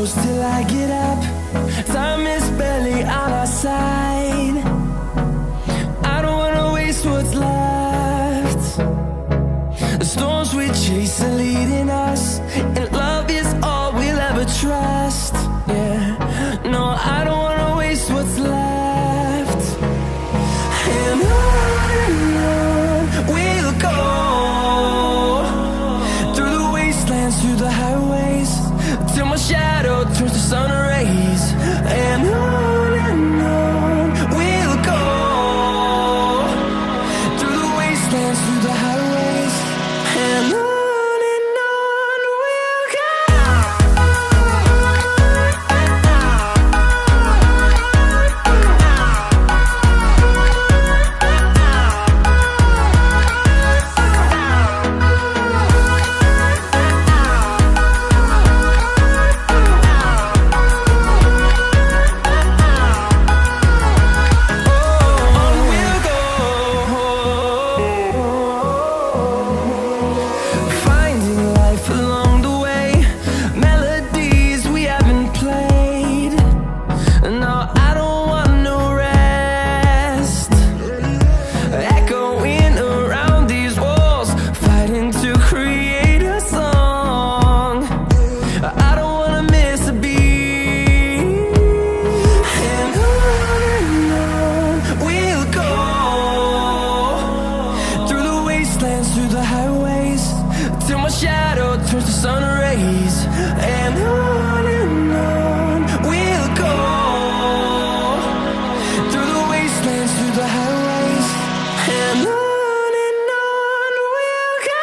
close till I get up. Time is barely on our side. I don't wanna waste what's left. The storms we chase are leading us, and love is all we'll ever trust. Yeah, no, I don't wanna waste what's left. And on we'll go, through the wastelands, through the highways, till my shadow turns to sun rays. And on we'll go, through the wastelands, through the highways, and on we'll go. Through the highways, till my shadow turns to sun rays. And on we'll go, through the wastelands, through the highways, and on we'll go.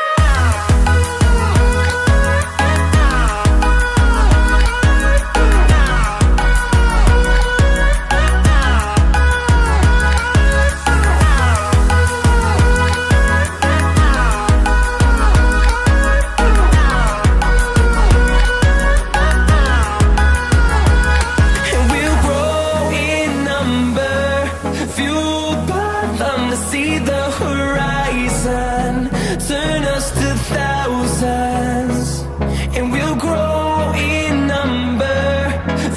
Fueled by them to see the horizon, turn us to thousands, and we'll grow in number.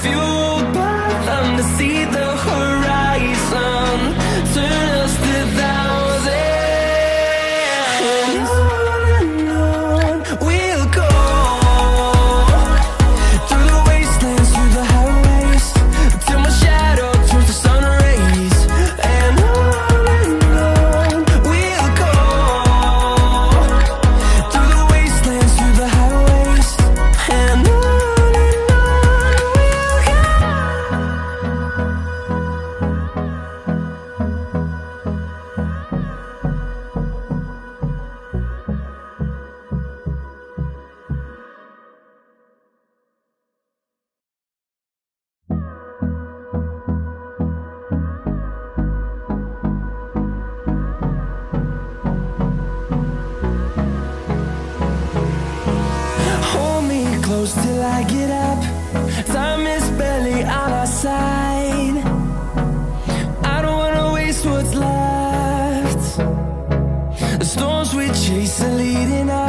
Fueled by them to see the horizon, turn us to thousands. And on we'll go, through the wastelands, through the highways, till my shadow turns to sun rays. And on we'll go, through the wastelands, through the highways, and on we'll go. Hold me close till I get up. Time is barely on our side. I don't wanna waste what's left. The storms we chase are leading us.